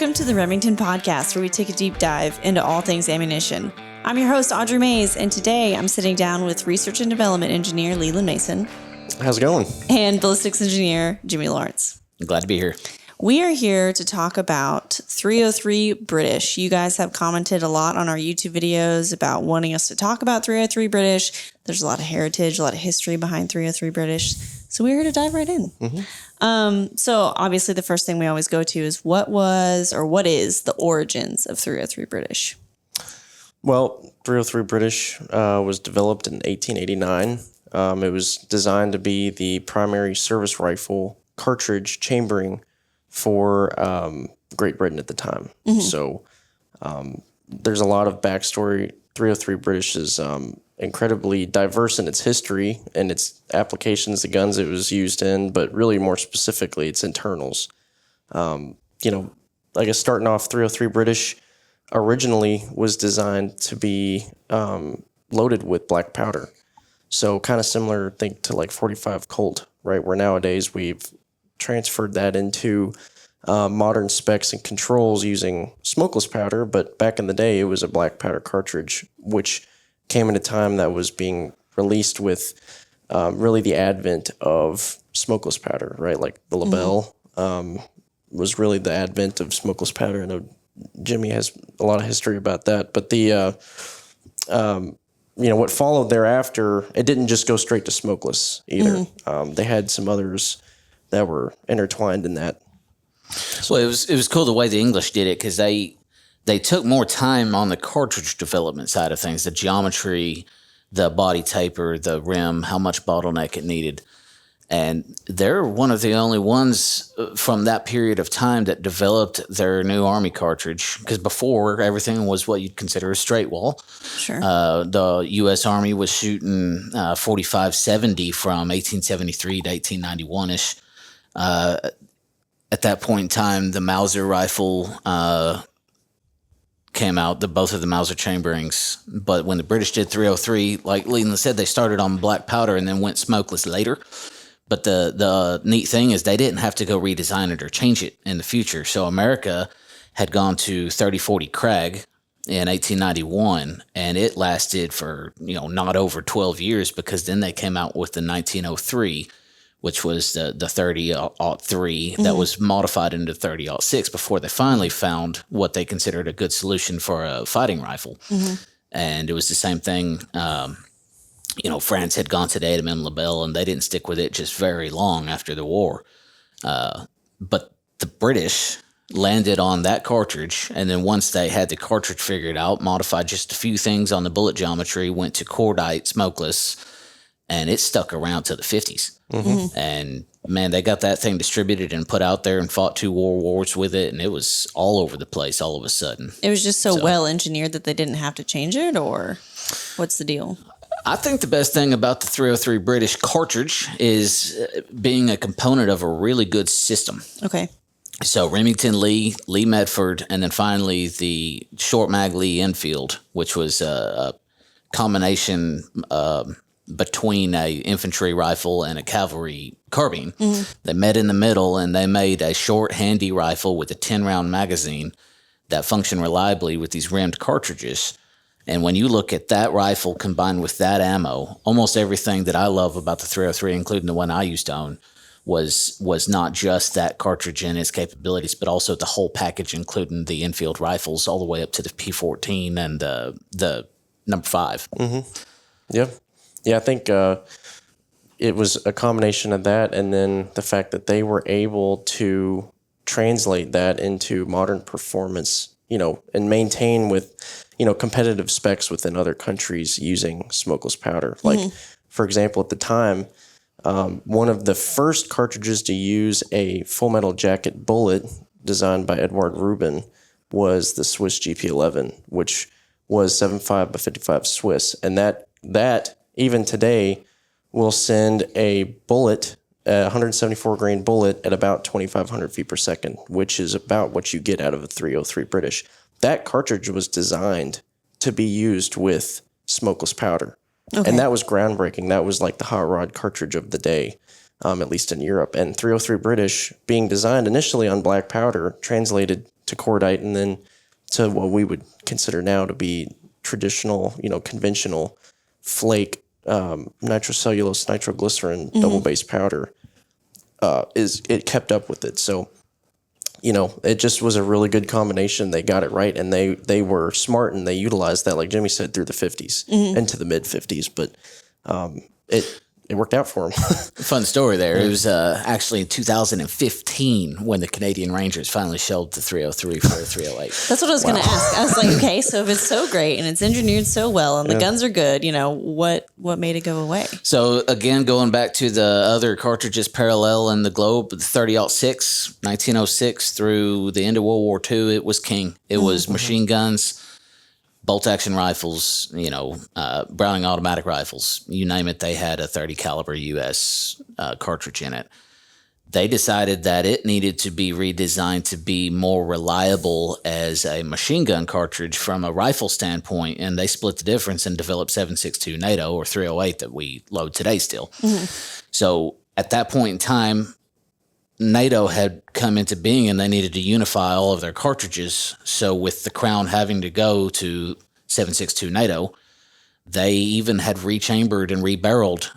Welcome to the Remington Podcast, where we take a deep dive into all things ammunition. I'm your host, Audrey Mays, and today I'm sitting down with Research and Development Engineer Leland Mason. How's it going? And Ballistics Engineer Jimmy Lawrence. I'm glad to be here. We are here to talk about 303 British. You guys have commented a lot on our YouTube videos about wanting us to talk about 303 British. There's a lot of heritage, a lot of history behind 303 British. So we're here to dive right in. So obviously the first thing we always go to is what is the origins of 303 British? Well, 303 British was developed in 1889. It was designed to be the primary service rifle cartridge chambering for Great Britain at the time. So there's a lot of backstory. 303 British is incredibly diverse in its history and its applications, the guns it was used in, but really more specifically, its internals. I guess starting off, 303 British originally was designed to be loaded with black powder. So kind of similar, think to like 45 Colt, right? Where nowadays we've transferred that into modern specs and controls using smokeless powder, but back in the day it was a black powder cartridge, which came at a time that was being released with really the advent of smokeless powder, right? Like the LaBelle was really the advent of smokeless powder. I know Jimmy has a lot of history about that, but what followed thereafter, it didn't just go straight to smokeless either. They had some others that were intertwined in that. Well, it was cool the way the English did it because they took more time on the cartridge development side of things, the geometry, the body taper, the rim, how much bottleneck it needed. And they're one of the only ones from that period of time that developed their new Army cartridge, because before everything was what you'd consider a straight wall. Sure. The U.S. Army was shooting 45-70 from 1873 to 1891-ish. At that point in time, the Mauser rifle came out, both of the Mauser chamberings. But when the British did 303, like Leland said, they started on black powder and then went smokeless later. But the neat thing is they didn't have to go redesign it or change it in the future. So America had gone to 30-40 Krag in 1891, and it lasted for not over 12 years, because then they came out with the 1903, which was the 30-03 that was modified into 30-06 before they finally found what they considered a good solution for a fighting rifle. And it was the same thing. France had gone to the Adam LaBelle, and they didn't stick with it just very long after the war. But the British landed on that cartridge, and then once they had the cartridge figured out, modified just a few things on the bullet geometry, went to cordite, smokeless, and it stuck around to the 50s. And man, they got that thing distributed and put out there and fought 2 world wars with it, and it was all over the place all of a sudden. It was just so well engineered that they didn't have to change it, or what's the deal? I think the best thing about the 303 British cartridge is being a component of a really good system. Okay. So Remington Lee Medford, and then finally the Short Mag Lee Enfield, which was a combination between a infantry rifle and a cavalry carbine. They met in the middle, and they made a short, handy rifle with a 10-round magazine that functioned reliably with these rimmed cartridges. And when you look at that rifle combined with that ammo, almost everything that I love about the 303, including the one I used to own, was not just that cartridge and its capabilities, but also the whole package, including the Enfield rifles all the way up to the P14 and the number 5. Yeah, I think it was a combination of that, and then the fact that they were able to translate that into modern performance, and maintain with competitive specs within other countries using smokeless powder. Like, for example, at the time, one of the first cartridges to use a full metal jacket bullet designed by Edward Rubin was the Swiss GP11, which was 7.5 by 55 Swiss. And that even today will send a bullet, a 174 grain bullet at about 2,500 feet per second, which is about what you get out of a 303 British. That cartridge was designed to be used with smokeless powder. Okay. And that was groundbreaking. That was like the hot rod cartridge of the day, at least in Europe. And 303 British, being designed initially on black powder, translated to cordite, and then to what we would consider now to be traditional, conventional flake nitrocellulose, nitroglycerin, double base powder. It kept up with it. So, it just was a really good combination. They got it right, and they were smart, and they utilized that, like Jimmy said, through the 50s into the mid 50s. But it worked out for them. Fun story there. It was actually in 2015 when the Canadian Rangers finally shelved the 303 for the 308. That's what I was going to ask. I was like, okay, so if it's so great and it's engineered so well and the guns are good, what made it go away? So again, going back to the other cartridges parallel in the globe, the 30-06, 1906 through the end of World War II, it was king. It was machine guns, bolt-action rifles, Browning automatic rifles, you name it, they had a 30 caliber U.S. Cartridge in it. They decided that it needed to be redesigned to be more reliable as a machine gun cartridge from a rifle standpoint, and they split the difference and developed 7.62 NATO or 308 that we load today still. So at that point in time, NATO had come into being and they needed to unify all of their cartridges. So with the Crown having to go to 7.62 NATO, they even had rechambered and rebarreled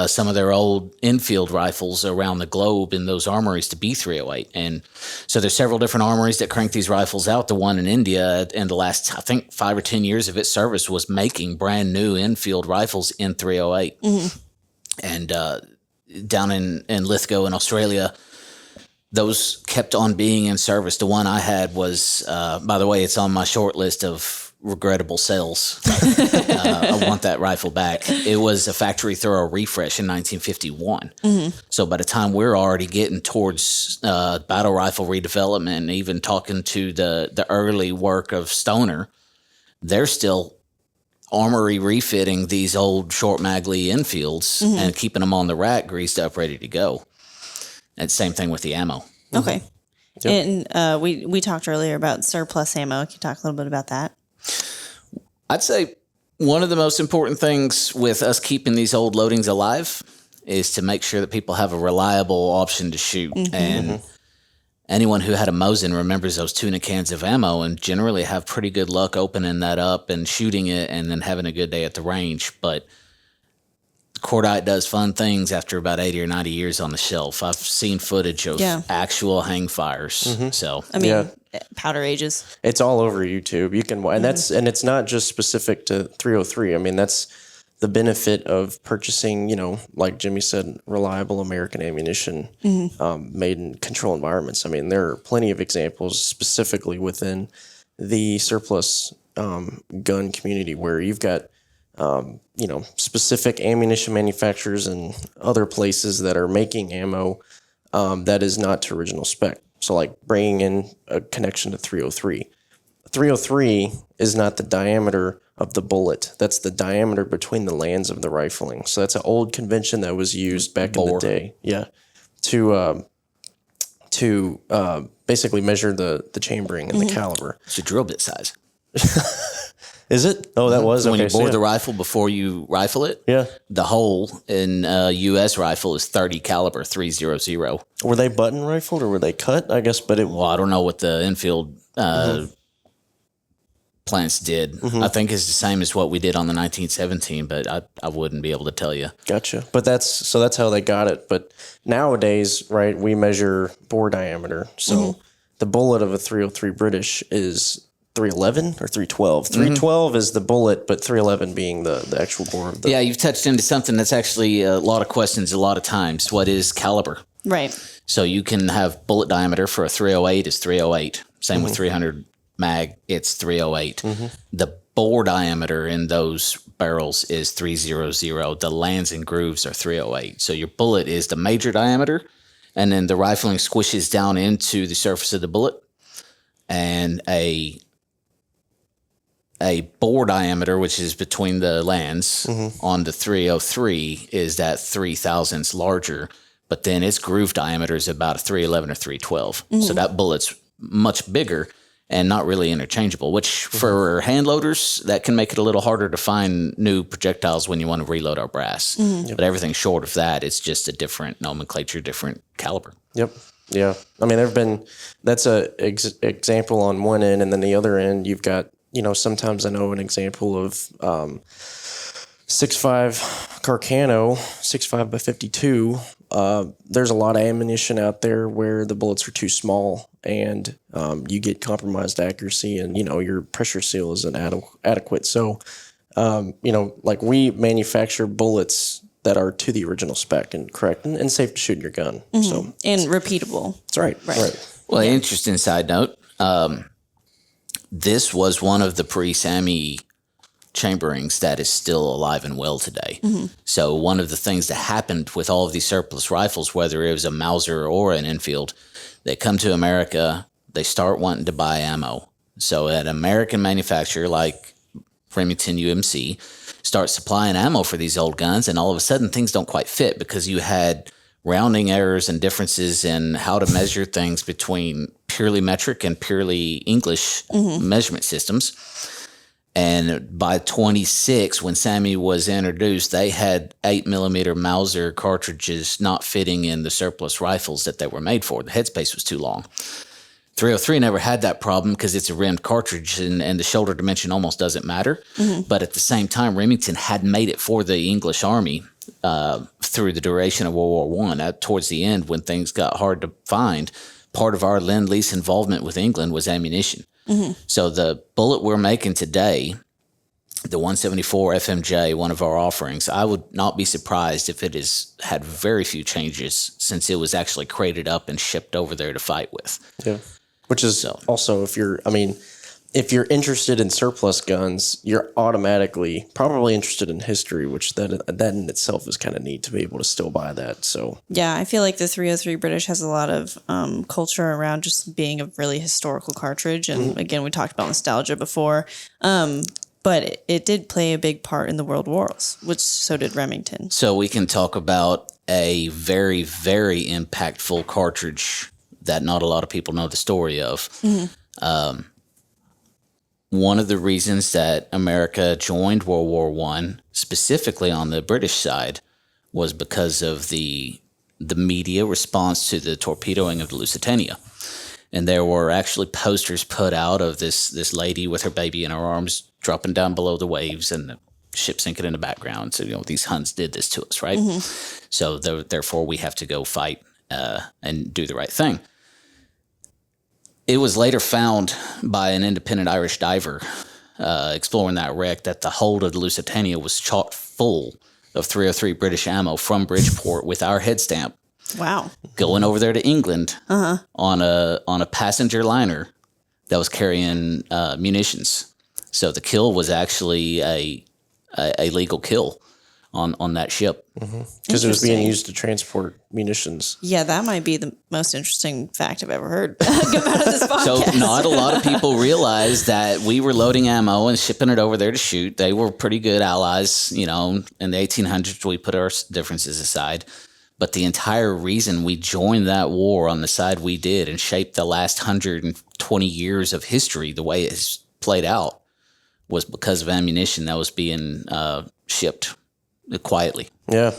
some of their old infield rifles around the globe in those armories to be 308. And so there's several different armories that crank these rifles out. The one in India in the last, I think, 5 or 10 years of its service was making brand new infield rifles in 308. And down in Lithgow in Australia, those kept on being in service. The one I had was, by the way, it's on my short list of regrettable sales. I want that rifle back. It was a factory thorough refresh in 1951. So by the time we're already getting towards battle rifle redevelopment and even talking to the early work of Stoner, they're still armory refitting these old short mag Lee Enfields and keeping them on the rack, greased up, ready to go. And same thing with the ammo. Okay. Yep. And we talked earlier about surplus ammo. Can you talk a little bit about that? I'd say one of the most important things with us keeping these old loadings alive is to make sure that people have a reliable option to shoot. And anyone who had a Mosin remembers those tuna cans of ammo and generally have pretty good luck opening that up and shooting it and then having a good day at the range. But cordite does fun things after about 80 or 90 years on the shelf. I've seen footage of actual hang fires. So I mean, powder ages. It's all over YouTube. You can, and and it's not just specific to 303. I mean, that's the benefit of purchasing, like Jimmy said, reliable American ammunition made in controlled environments. I mean, there are plenty of examples specifically within the surplus gun community where you've got specific ammunition manufacturers and other places that are making ammo that is not to original spec. So like bringing in a connection to 303. 303 is not the diameter of the bullet. That's the diameter between the lands of the rifling. So that's an old convention that was used back in the day. Yeah. To basically measure the chambering and the caliber. It's your drill bit size. Is it? Oh, that was? When you bore the rifle before you rifle it, the hole in a U.S. rifle is 30 caliber, 300. Were they button rifled or were they cut? I guess, well, I don't know what the infield plants did. I think it's the same as what we did on the 1917, but I wouldn't be able to tell you. Gotcha. But that's how they got it. But nowadays, right, we measure bore diameter. So the bullet of a 303 British is 311 or 312. 312 is the bullet, but 311 being the actual bore of the... Yeah, you've touched into something that's actually a lot of questions a lot of times. What is caliber? Right. So you can have bullet diameter for a 308 is 308. Same with 300 mag, it's 308. The bore diameter in those barrels is 300. The lands and grooves are 308. So your bullet is the major diameter, and then the rifling squishes down into the surface of the bullet, and a bore diameter, which is between the lands on the 303, is that 3 thousandths larger, but then its groove diameter is about a 311 or 312. So that bullet's much bigger and not really interchangeable, which for hand loaders, that can make it a little harder to find new projectiles when you want to reload our brass. But everything short of that, it's just a different nomenclature, different caliber. Yep. Yeah. I mean, that's a example on one end, and then the other end, you've got, sometimes I know an example of 6.5 Carcano, 6.5 by 52. There's a lot of ammunition out there where the bullets are too small, and you get compromised accuracy, and your pressure seal isn't adequate. So, like we manufacture bullets that are to the original spec and correct and safe to shoot in your gun. So and repeatable. That's right. Well, interesting side note. This was one of the pre-SAMI chamberings that is still alive and well today. So one of the things that happened with all of these surplus rifles, whether it was a Mauser or an Enfield, they come to America, they start wanting to buy ammo. So an American manufacturer like Remington UMC starts supplying ammo for these old guns, and all of a sudden things don't quite fit because you had rounding errors and differences in how to measure things between purely metric and purely English measurement systems. And by 26, when SAMI was introduced, they had 8mm Mauser cartridges not fitting in the surplus rifles that they were made for. The headspace was too long. 303 never had that problem because it's a rimmed cartridge and the shoulder dimension almost doesn't matter. But at the same time, Remington had made it for the English Army through the duration of World War I. Towards the end, when things got hard to find, part of our Lend-Lease involvement with England was ammunition. So the bullet we're making today, the 174 FMJ, one of our offerings, I would not be surprised if it has had very few changes since it was actually crated up and shipped over there to fight with. Yeah. Which is also, if you're interested in surplus guns, you're automatically probably interested in history, which that in itself is kind of neat to be able to still buy that. So yeah, I feel like the 303 British has a lot of culture around just being a really historical cartridge. And again, we talked about nostalgia before, but it did play a big part in the World Wars, which so did Remington. So we can talk about a very, very impactful cartridge that not a lot of people know the story of. One of the reasons that America joined World War I, specifically on the British side, was because of the media response to the torpedoing of the Lusitania. And there were actually posters put out of this lady with her baby in her arms dropping down below the waves and the ship sinking in the background. So, these Huns did this to us, right? So therefore we have to go fight and do the right thing. It was later found by an independent Irish diver exploring that wreck that the hold of the Lusitania was chock full of 303 British ammo from Bridgeport with our head stamp. Wow. Going over there to England on a passenger liner that was carrying munitions. So the kill was actually a legal kill on that ship. Because it was being used to transport munitions. Yeah, that might be the most interesting fact I've ever heard about this podcast. So not a lot of people realize that we were loading ammo and shipping it over there to shoot. They were pretty good allies, in the 1800s. We put our differences aside. But the entire reason we joined that war on the side we did and shaped the last 120 years of history the way it's played out was because of ammunition that was being shipped quietly. Yeah.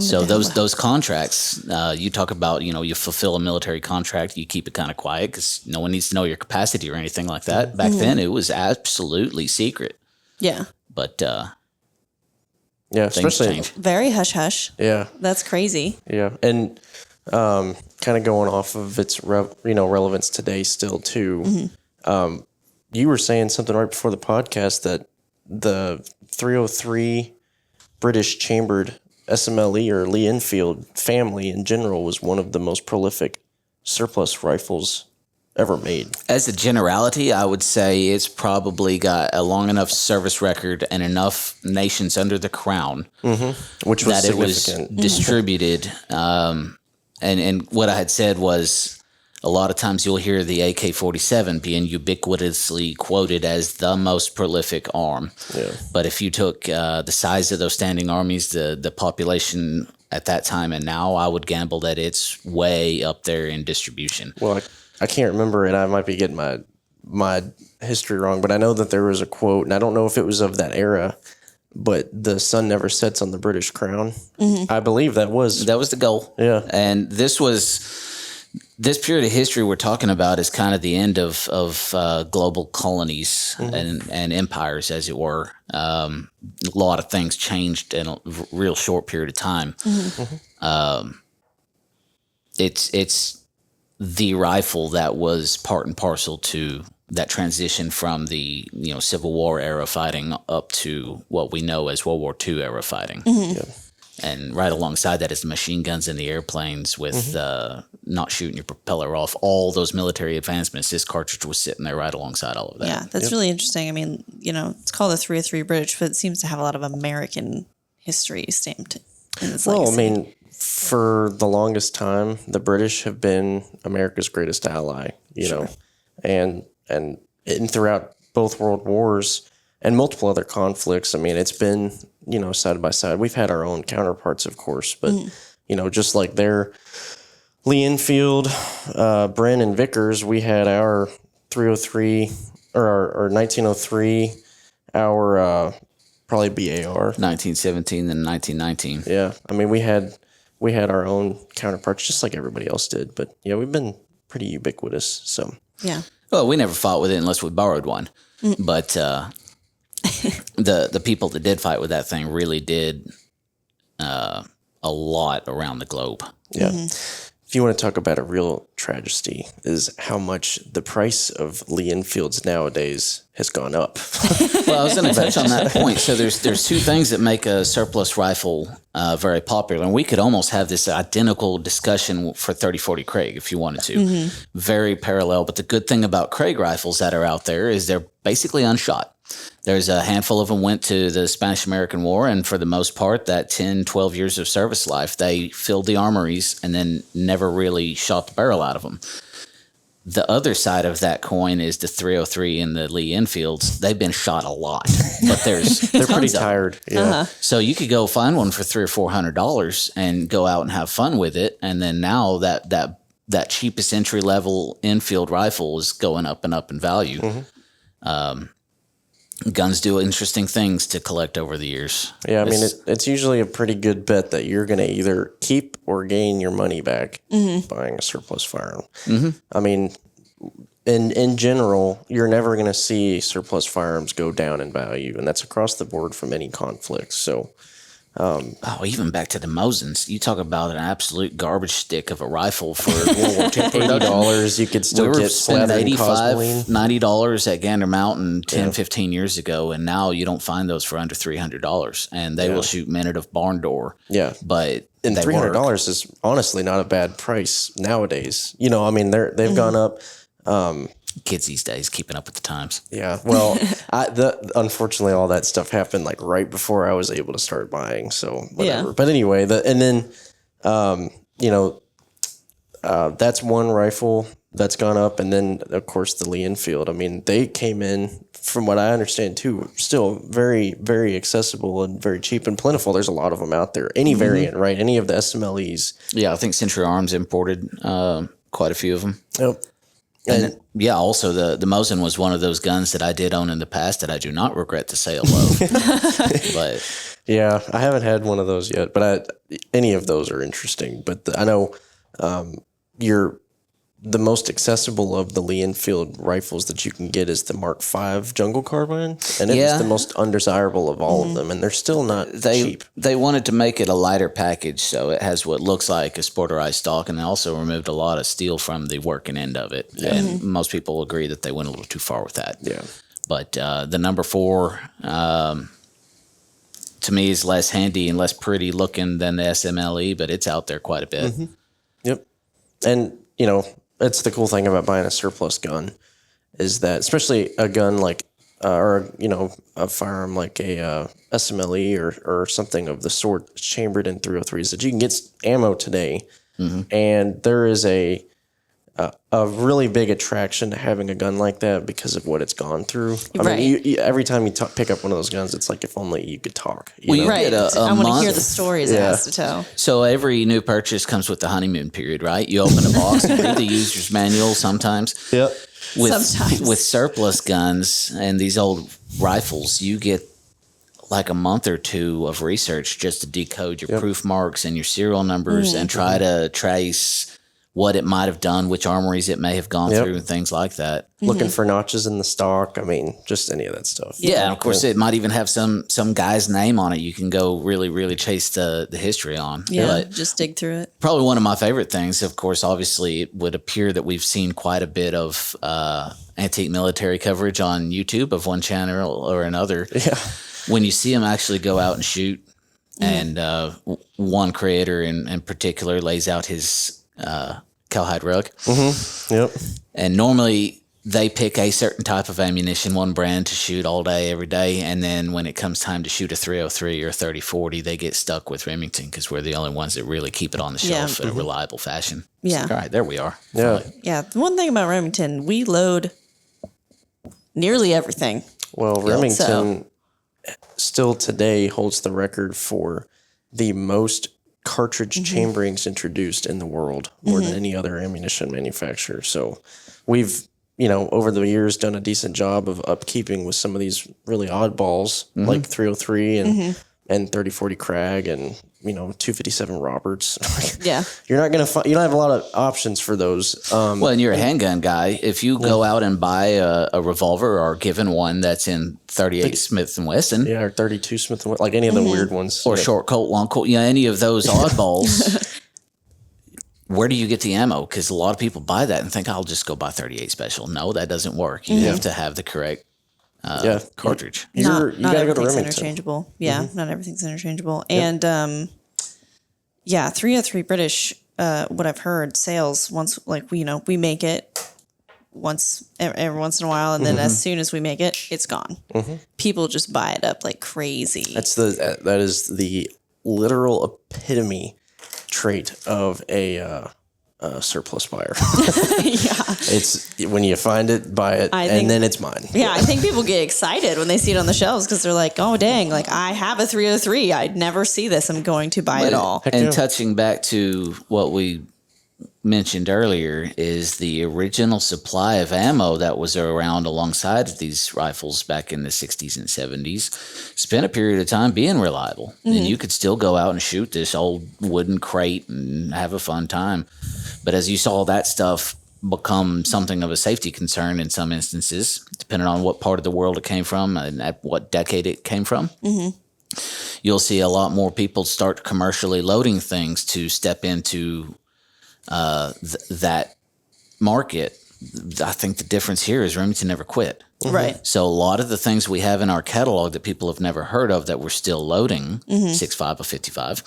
So those contracts, you talk about, you fulfill a military contract, you keep it kind of quiet because no one needs to know your capacity or anything like that. Back then, it was absolutely secret. Yeah. But yeah, especially change. Very hush hush. Yeah. That's crazy. Yeah, and kind of going off of its relevance today still too. You were saying something right before the podcast that the 303 British chambered SMLE or Lee Enfield family in general was one of the most prolific surplus rifles ever made. As a generality, I would say it's probably got a long enough service record and enough nations under the crown Which was that it was significant. distributed. And what I had said was a lot of times you'll hear the AK-47 being ubiquitously quoted as the most prolific arm. Yeah. But if you took the size of those standing armies, the population at that time and now, I would gamble that it's way up there in distribution. Well, I can't remember, and I might be getting my history wrong, but I know that there was a quote, and I don't know if it was of that era, but the sun never sets on the British crown. I believe that was the goal. Yeah. And this was This period of history we're talking about is kind of the end of global colonies and empires, as it were. A lot of things changed in a real short period of time. It's the rifle that was part and parcel to that transition from the Civil War era fighting up to what we know as World War II era fighting. And right alongside that is the machine guns and the airplanes with not shooting your propeller off. All those military advancements, this cartridge was sitting there right alongside all of that. Yeah, that's really interesting. I mean, it's called the 303 British, but it seems to have a lot of American history stamped in its legacy. Well, I mean, for the longest time, the British have been America's greatest ally, you know, and throughout both world wars and multiple other conflicts. I mean, it's been, side by side. We've had our own counterparts, of course, but, just like their Lee Enfield, Bren and Vickers, we had our 303 or our 1903, our probably BAR. 1917 and 1919. Yeah. I mean, we had our own counterparts just like everybody else did. But, yeah, we've been pretty ubiquitous. So, yeah. Well, we never fought with it unless we borrowed one. But the people that did fight with that thing really did a lot around the globe. Yeah. If you want to talk about a real tragedy, is how much the price of Lee Enfields nowadays has gone up. Well, I was going to touch on that point. So there's two things that make a surplus rifle very popular, and we could almost have this identical discussion for 30-40 Craig if you wanted to. Very parallel, but the good thing about Craig rifles that are out there is they're basically unshot. There's a handful of them went to the Spanish-American War, and for the most part, that 10, 12 years of service life, they filled the armories and then never really shot the barrel out of them. The other side of that coin is the 303 and the Lee Enfields. They've been shot a lot, but they're pretty tired. Yeah. So you could go find one for $300 or $400 and go out and have fun with it, and then now that cheapest entry level Enfield rifle is going up and up in value. Guns do interesting things to collect over the years. Yeah, I mean, it's usually a pretty good bet that you're going to either keep or gain your money back buying a surplus firearm. I mean, in general, you're never going to see surplus firearms go down in value, and that's across the board from any conflict. So, even back to the Mosins, you talk about an absolute garbage stick of a rifle for World War II $80, you could still get spending $85, $90 at Gander Mountain 10, 15 years ago, and now you don't find those for under $300, and they will shoot men at a barn door. Yeah, but and $300 is honestly not a bad price nowadays. I mean, they've gone up. Kids these days keeping up with the times. Yeah, well, unfortunately, all that stuff happened like right before I was able to start buying. So whatever. Yeah. But anyway, that's one rifle that's gone up, and then of course the Lee Enfield. I mean, they came in, from what I understand too, still very, very accessible and very cheap and plentiful. There's a lot of them out there. Any variant, right? Any of the SMLEs. Yeah, I think Century Arms imported quite a few of them. Yep. And also the Mosin was one of those guns that I did own in the past that I do not regret the sale of. But yeah, I haven't had one of those yet, but any of those are interesting. But I know the most accessible of the Lee Enfield rifles that you can get is the Mark V jungle carbine, and it's the most undesirable of all of them, and they're still not cheap. They wanted to make it a lighter package, so it has what looks like a sporterized stock, and they also removed a lot of steel from the working end of it. Yeah. And most people agree that they went a little too far with that. Yeah. But the number 4, to me, is less handy and less pretty looking than the SMLE, but it's out there quite a bit. Yep. And, it's the cool thing about buying a surplus gun is that, especially a gun like, a firearm like a SMLE or something of the sort chambered in 303s, that you can get ammo today. And there is a really big attraction to having a gun like that because of what it's gone through. I mean, you, every time you pick up one of those guns, it's like if only you could talk. I want to hear the stories it has to tell. So every new purchase comes with the honeymoon period, right? You open a box, you read the user's manual sometimes. Yep. With surplus guns and these old rifles, you get like a month or two of research just to decode your proof marks and your serial numbers and try to trace what it might have done, which armories it may have gone through, and things like that. Looking for notches in the stock. I mean, just any of that stuff. Yeah, and of course, it might even have some guy's name on it. You can go really, really chase the history on. Yeah, But just dig through it. probably one of my favorite things, of course, obviously, it would appear that we've seen quite a bit of antique military coverage on YouTube of one channel or another. Yeah. When you see them actually go out and shoot, and one creator in particular lays out his cowhide rug. Yep. And normally they pick a certain type of ammunition, one brand to shoot all day, every day. And then when it comes time to shoot a 303 or 3040, they get stuck with Remington because we're the only ones that really keep it on the shelf in a reliable fashion. Yeah. Like, all right, there we are. Yeah. Yeah. The one thing about Remington, we load nearly everything. Well, Remington still today holds the record for the most cartridge chamberings introduced in the world, more than any other ammunition manufacturer. So we've, over the years done a decent job of upkeeping with some of these really oddballs like 303 and 3040 Krag and, 257 Roberts. Yeah. You're not going to find, you don't have a lot of options for those. Well, and you're a handgun guy. If you go out and buy a revolver or given one that's in 38 Smith & Wesson, Yeah, or 32 Smith, like any of the weird ones. or short Colt, long Colt, any of those oddballs, where do you get the ammo? Because a lot of people buy that and think, I'll just go buy 38 Special. No, that doesn't work. You have to have the correct cartridge. You Not gotta go to everything's Remington. interchangeable. Yeah, not everything's interchangeable. And 303 British, what I've heard, sales once, we make it every once in a while, and then as soon as we make it, it's gone. People just buy it up like crazy. That is the literal epitome trait of a surplus buyer. It's when you find it, buy it, and then it's mine. Yeah, I think people get excited when they see it on the shelves because they're like, oh, dang, I have a 303. I'd never see this. I'm going to buy it all. And touching back to what we mentioned earlier is the original supply of ammo that was around alongside of these rifles back in the 60s and 70s spent a period of time being reliable. And you could still go out and shoot this old wooden crate and have a fun time. But as you saw that stuff become something of a safety concern in some instances, depending on what part of the world it came from and at what decade it came from, you'll see a lot more people start commercially loading things to step into that market. I think the difference here is Remington never quit. Right. So a lot of the things we have in our catalog that people have never heard of that we're still loading, 6.5 or 55,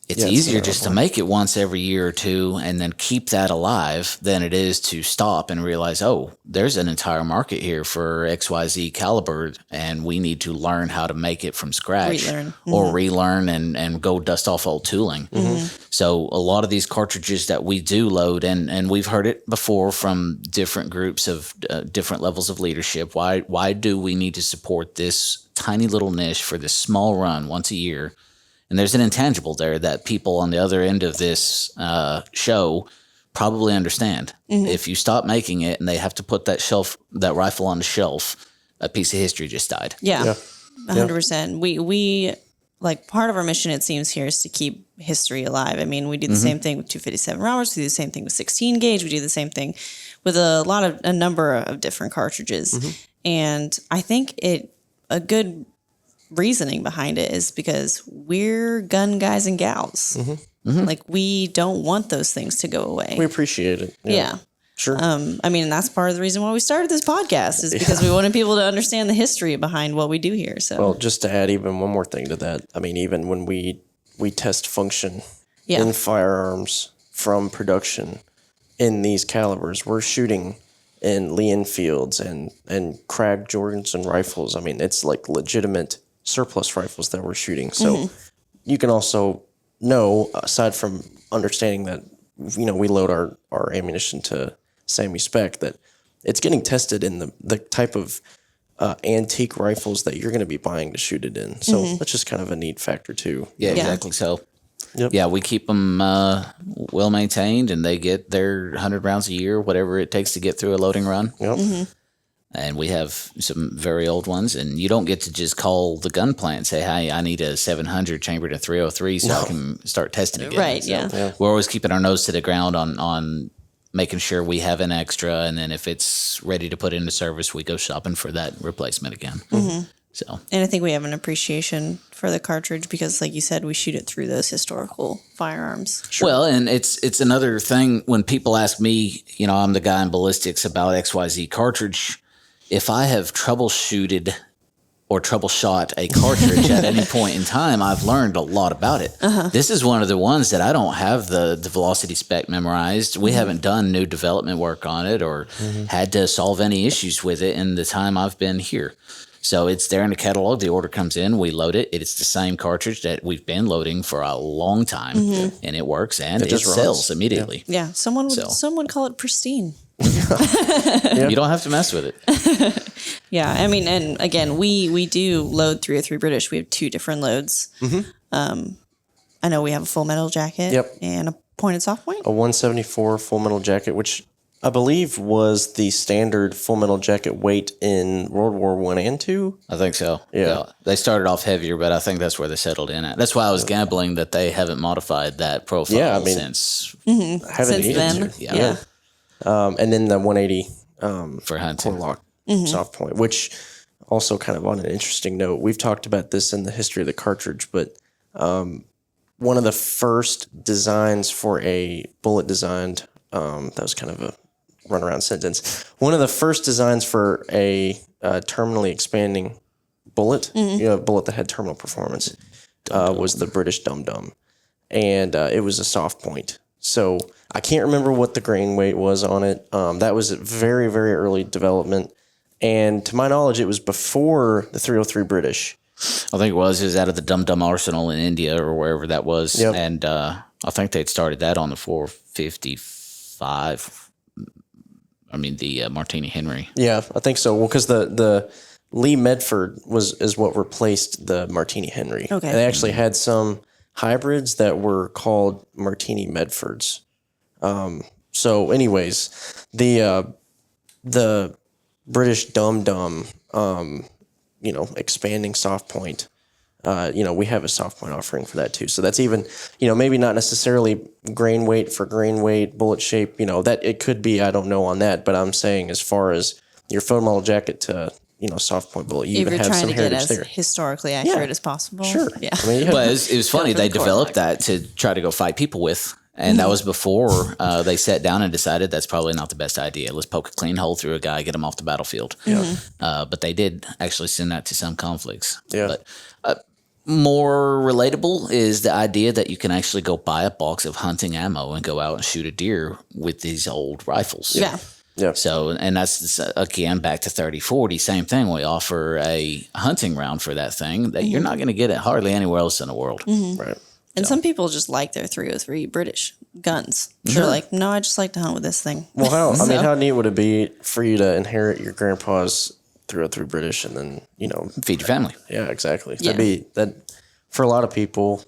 it's easier just to make it once every year or two and then keep that alive than it is to stop and realize, oh, there's an entire market here for XYZ caliber and we need to learn how to make it from scratch or relearn and go dust off old tooling. So a lot of these cartridges that we do load, and we've heard it before from different groups of different levels of leadership. Why do we need to support this tiny little niche for this small run once a year? And there's an intangible there that people on the other end of this show probably understand. If you stop making it and they have to put that rifle on the shelf, a piece of history just died. Yeah. 100%. We part of our mission, it seems here, is to keep history alive. I mean, we do the same thing with 257 Roberts. We do the same thing with 16 gauge. We do the same thing with a number of different cartridges. And I think a good reasoning behind it is because we're gun guys and gals. We don't want those things to go away. We appreciate it. Yeah. Sure. And that's part of the reason why we started this podcast is because we wanted people to understand the history behind what we do here. So, well, just to add even one more thing to that, I mean, even when we test function in firearms from production in these calibers, we're shooting in Lee Enfields and Krag Jorgensen rifles. I mean, it's like legitimate surplus rifles that we're shooting. So you can also know, aside from understanding that, we load our ammunition to semi-spec, that it's getting tested in the type of antique rifles that you're going to be buying to shoot it in. So that's just kind of a neat factor too. Yeah, exactly. So, Yep. yeah, we keep them well maintained and they get their 100 rounds a year, whatever it takes to get through a loading run. Yep. And we have some very old ones, and you don't get to just call the gun plant and say, hey, I need a 700 chambered in 303 so I can start testing again. Right, So yeah. we're always keeping our nose to the ground on making sure we have an extra, and then if it's ready to put into service, we go shopping for that replacement again. So, And I think we have an appreciation for the cartridge because, like you said, we shoot it through those historical firearms. well, and it's another thing when people ask me, I'm the guy in ballistics about XYZ cartridge. If I have troubleshooted or troubleshot a cartridge at any point in time, I've learned a lot about it. This is one of the ones that I don't have the velocity spec memorized. We haven't done new development work on it or had to solve any issues with it in the time I've been here. So it's there in the catalog. The order comes in, we load it. It's the same cartridge that we've been loading for a long time, and it works, and it just sells runs. immediately. Yeah, someone would call it pristine. You don't have to mess with it. Yeah, I mean, and again, we do load 303 British. We have 2 different loads. I know we have a full metal jacket and a pointed soft point. A 174 full metal jacket, which I believe was the standard full metal jacket weight in World War I and II. I think so. Yeah. They started off heavier, but I think that's where they settled in at. That's why I was gambling that they haven't modified that profile since since haven't Since needed then, to. yeah. And then the 180 for hunting. core lock soft point, which also kind of on an interesting note, we've talked about this in the history of the cartridge, but one of the first designs for a bullet designed, that was kind of a runaround sentence. One of the first designs for a terminally expanding bullet, a bullet that had terminal performance, was the British Dum Dum, and it was a soft point. So I can't remember what the grain weight was on it. That was a very, very early development, and to my knowledge, it was before the 303 British. I think it was out of the Dum Dum Arsenal in India or wherever that was. Yep. And I think they'd started that on the 455. I mean, the Martini Henry. Yeah, I think so. Well, because the Lee Medford is what replaced the Martini Henry. Okay. And they actually had some hybrids that were called Martini Medfords. So, anyways, the British Dum Dum, expanding soft point. We have a soft point offering for that too. So that's even, maybe not necessarily grain weight for grain weight, bullet shape, that it could be, I don't know on that, but I'm saying as far as your full metal jacket to, soft point bullet, you If even you're have trying some to get heritage as there. historically accurate as possible. Sure. Yeah. I mean, But it was funny. for They the core developed lock. that to try to go fight people with. And that was before they sat down and decided that's probably not the best idea. Let's poke a clean hole through a guy, get him off the battlefield. Yeah. But they did actually send that to some conflicts. Yeah. But more relatable is the idea that you can actually go buy a box of hunting ammo and go out and shoot a deer with these old rifles. Yeah. Yeah. So, and that's, again, back to 30-40, same thing. We offer a hunting round for that thing that you're not going to get it hardly anywhere else in the world. Right. And some people just like their 303 British guns. They're like, no, I just like to hunt with this thing. Well, how neat would it be for you to inherit your grandpa's 303 British and then, Feed your family. yeah, exactly. Yeah. That for a lot of people,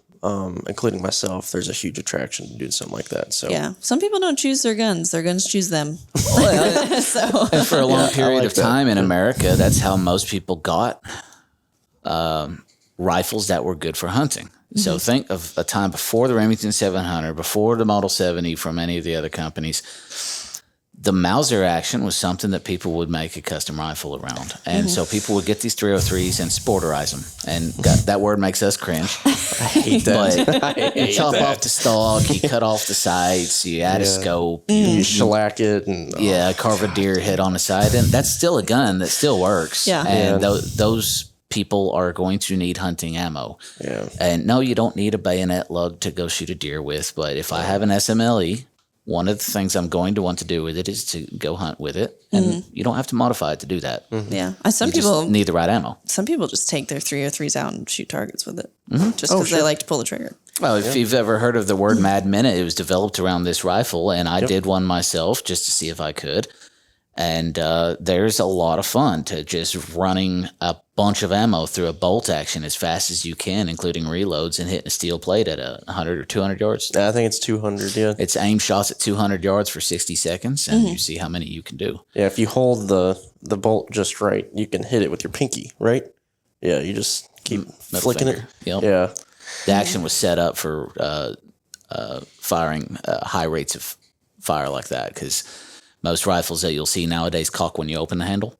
including myself, there's a huge attraction to doing something like that. So Yeah. Some people don't choose their guns choose them. So, And for a long period like of that. time in America, that's how most people got rifles that were good for hunting. So think of a time before the Remington 700, before the Model 70 from any of the other companies. The Mauser action was something that people would make a custom rifle around. And so people would get these 303s and sporterize them. And that word makes us cringe. I hate that. But you chop off the stock, you cut off the sights, you add a scope, You shellac it and carve a deer head on the side. And that's still a gun that still works. Yeah. And those people are going to need hunting ammo. Yeah. And no, you don't need a bayonet lug to go shoot a deer with. But if I have an SMLE, one of the things I'm going to want to do with it is to go hunt with it. And you don't have to modify it to do that. yeah. Some You people just need the right ammo. just take their 303s out and shoot targets with it. Just because they like to pull the trigger. Well, if you've ever heard of the word Mad Minute, it was developed around this rifle, and I did one myself just to see if I could. And there's a lot of fun to just running a bunch of ammo through a bolt action as fast as you can, including reloads, and hitting a steel plate at 100 or 200 yards. I think it's 200, yeah. It's aim shots at 200 yards for 60 seconds, and you see how many you can do. Yeah, if you hold the bolt just right, you can hit it with your pinky, right? Yeah, you just keep flicking finger. it. Yep. Yeah. The action was set up for firing high rates of fire like that, because most rifles that you'll see nowadays cock when you open the handle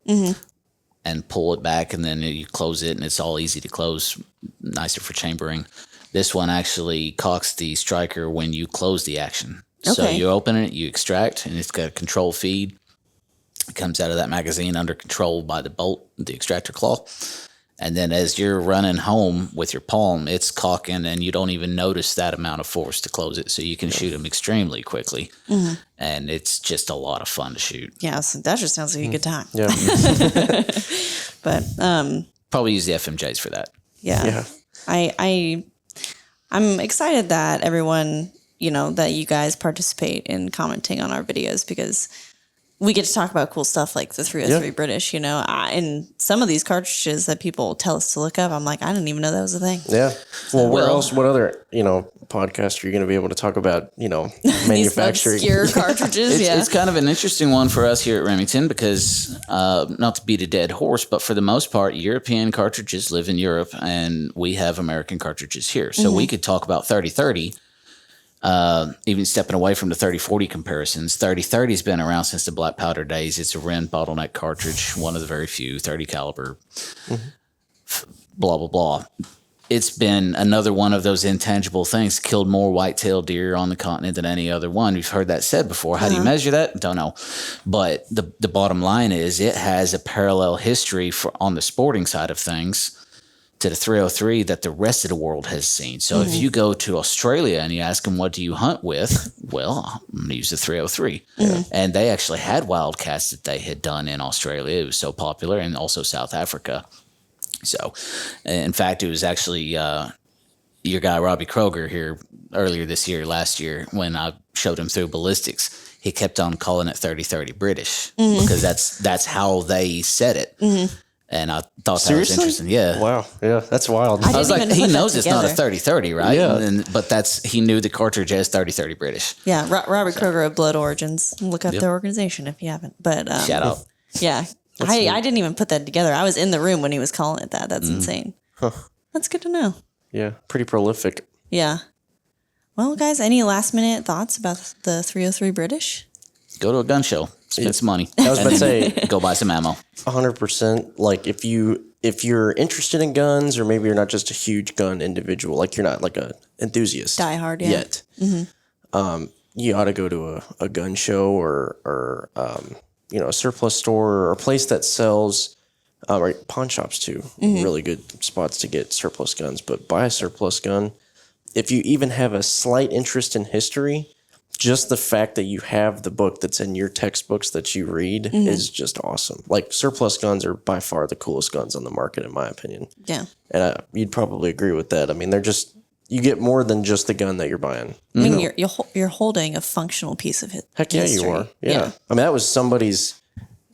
and pull it back, and then you close it, and it's all easy to close, nicer for chambering. This one actually cocks the striker when you close the action. Okay. So you open it, you extract, and it's got a control feed. It comes out of that magazine under control by the bolt, the extractor claw. And then as you're running home with your palm, it's cocking, and you don't even notice that amount of force to close it. So you can shoot them extremely quickly. And it's just a lot of fun to shoot. Yeah, so that just sounds like a good time. Yeah. But probably use the FMJs for that. Yeah. I'm excited that everyone, that you guys participate in commenting on our videos, because we get to talk about cool stuff like the 303 British, and some of these cartridges that people tell us to look up, I'm like, I didn't even know that was a thing. Yeah. Well, where else? What other, podcast are you going to be able to talk about, manufacturing? These obscure cartridges, It's kind of an interesting one for us here at Remington because, not to beat a dead horse, but for the most part, European cartridges live in Europe, and we have American cartridges here. So we could talk about 3030. Even stepping away from the 30-40 comparisons, 30-30 has been around since the black powder days. It's a Ren bottleneck cartridge, one of the very few, 30 caliber, blah, blah, blah. It's been another one of those intangible things, killed more white-tailed deer on the continent than any other one. We've heard that said before. How do you measure that? Don't know. But the bottom line is it has a parallel history on the sporting side of things to the 303 that the rest of the world has seen. So if you go to Australia and you ask them, what do you hunt with? Well, I'm going to use the 303. And they actually had wildcats that they had done in Australia. It was so popular, and also South Africa. So, in fact, it was actually your guy, Robbie Kroger, here earlier this year, last year, when I showed him through ballistics, he kept on calling it 30-30 British because that's how they said it. And I thought that was interesting. Yeah. Wow. Yeah, that's wild. I was like, he knows it's not a 30-30, right? Yeah. But he knew the cartridge as 30-30 British. Yeah, Robert Kroger of Blood Origins. Look up their organization if you haven't. But shout out. Yeah. I didn't even put that together. I was in the room when he was calling it that. That's insane. Huh. That's good to know. Yeah, pretty prolific. Yeah. Well, guys, any last minute thoughts about the 303 British? Go to a gun show. Spend some money. I was about to say, go buy some ammo. 100%. Like if you're interested in guns, or maybe you're not just a huge gun individual, like you're not like a enthusiast diehard yet. You ought to go to a gun show or a surplus store or a place that sells or pawn shops too. Really good spots to get surplus guns. But buy a surplus gun. If you even have a slight interest in history, just the fact that you have the book that's in your textbooks that you read is just awesome. Like surplus guns are by far the coolest guns on the market, in my opinion. Yeah. And you'd probably agree with that. I mean, you get more than just the gun that you're buying. I mean, you're holding a functional piece of history. Heck yeah, you are. Yeah. I mean, that was somebody's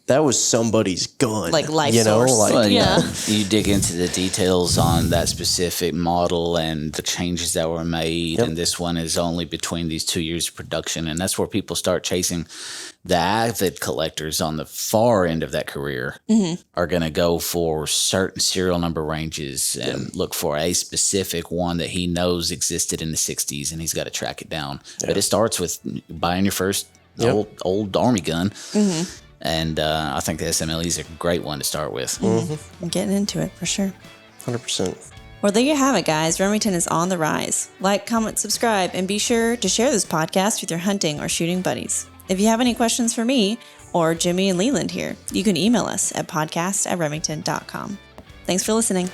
gun. Like life source. You dig into the details on that specific model and the changes that were made. And this one is only between these 2 years of production. And that's where people start chasing. The avid collectors on the far end of that career are going to go for certain serial number ranges and look for a specific one that he knows existed in the 60s, and he's got to track it down. But it starts with buying your first old Army gun. And I think the SMLE is a great one to start with. I'm getting into it for sure. 100%. Well, there you have it, guys. Remington is on the rise. Like, comment, subscribe, and be sure to share this podcast with your hunting or shooting buddies. If you have any questions for me or Jimmy and Leland here, you can email us at podcast@remington.com. Thanks for listening.